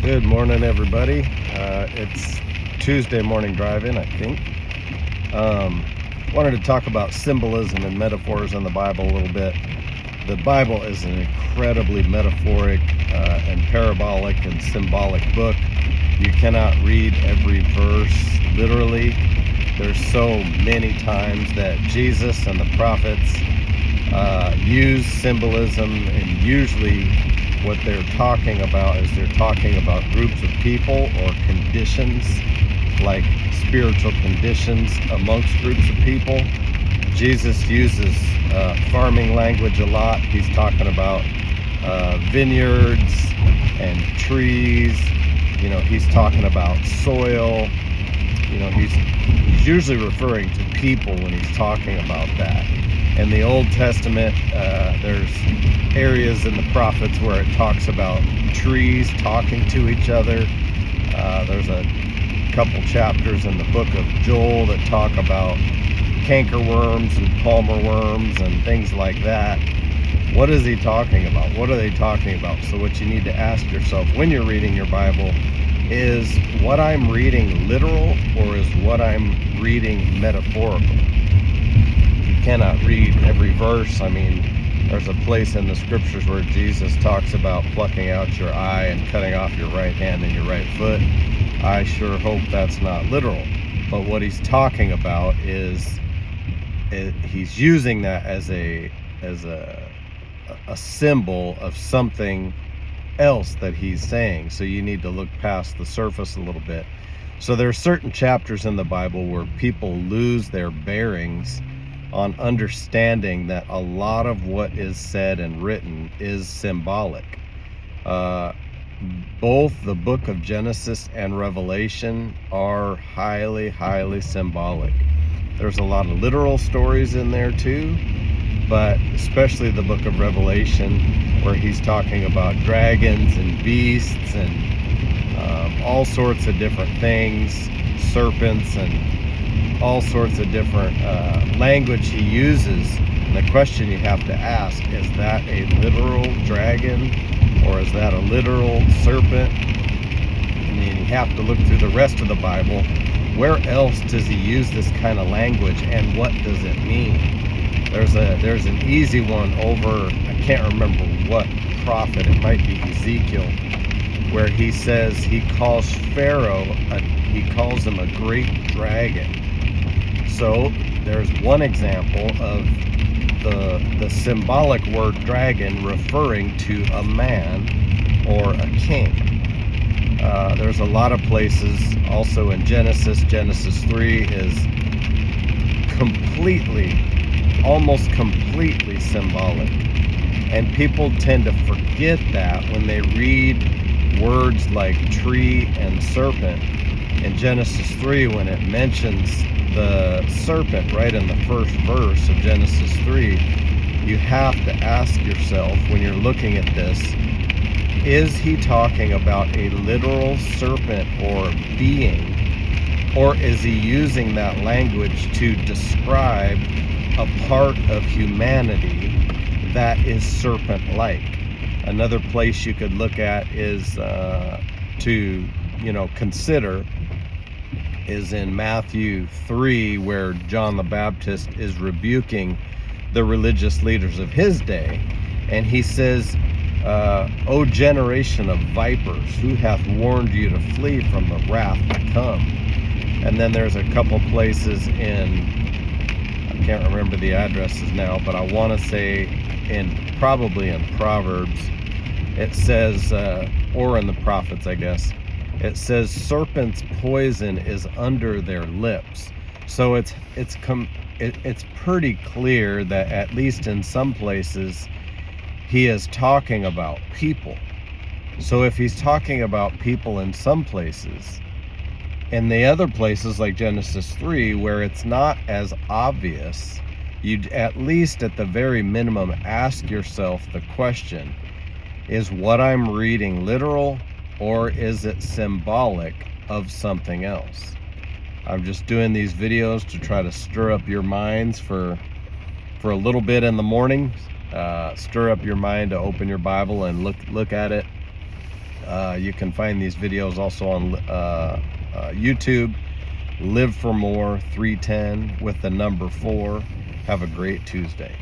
Good morning, everybody. It's Tuesday morning drive-in, I think. Wanted to talk about symbolism and metaphors in the Bible a little bit. The Bible is an incredibly metaphoric and parabolic and symbolic book. You cannot read every verse literally. There's so many times that Jesus and the prophets use symbolism, and usually what they're talking about is they're talking about groups of people or conditions, like spiritual conditions amongst groups of people. Jesus uses farming language a lot. He's talking about vineyards and trees. He's talking about soil. He's usually referring to people when he's talking about that. In the Old Testament, there's areas in the prophets where it talks about trees talking to each other. There's a couple chapters in the book of Joel that talk about cankerworms and palmer worms and things like that. What is he talking about? What are they talking about? So what you need to ask yourself when you're reading your Bible is, what I'm reading literal, or is what I'm reading metaphorical? You cannot read every verse. There's a place in the scriptures where Jesus talks about plucking out your eye and cutting off your right hand and your right foot. I sure hope that's not literal. But what he's talking about is he's using that as a symbol of something else that he's saying. So you need to look past the surface a little bit. So there are certain chapters in the Bible where people lose their bearings on understanding that a lot of what is said and written is symbolic. Both the book of Genesis and Revelation are highly, highly symbolic. There's a lot of literal stories in there too, but especially the book of Revelation, where he's talking about dragons and beasts and all sorts of different things, serpents and all sorts of different language he uses. And the question you have to ask, is that a literal dragon, or is that a literal serpent? And then you have to look through the rest of the Bible. Where else does he use this kind of language, and what does it mean? There's an easy one over, I can't remember what prophet, it might be Ezekiel, where he says he calls Pharaoh, he calls him a great dragon. So there's one example of the symbolic word dragon referring to a man or a king. There's a lot of places also in Genesis 3 is almost completely symbolic. And people tend to forget that when they read words like tree and serpent. In Genesis 3, when it mentions the serpent right in the first verse of Genesis 3, you have to ask yourself when you're looking at this, is he talking about a literal serpent or being, or is he using that language to describe a part of humanity that is serpent-like? Another place you could look at is to consider is in Matthew 3, where John the Baptist is rebuking the religious leaders of his day. And he says, O generation of vipers, who hath warned you to flee from the wrath to come? And then there's a couple places I can't remember the addresses now, but I want to say probably in Proverbs, it says, or in the prophets, I guess, it says serpent's poison is under their lips. So it's pretty clear that at least in some places he is talking about people. So if he's talking about people in some places, in the other places like Genesis 3 where it's not as obvious, you'd at least at the very minimum ask yourself the question, is what I'm reading literal, or is it symbolic of something else? I'm just doing these videos to try to stir up your minds for a little bit in the morning. Stir up your mind to open your Bible and look at it. You can find these videos also on YouTube. Live for More 310 with the number 4. Have a great Tuesday.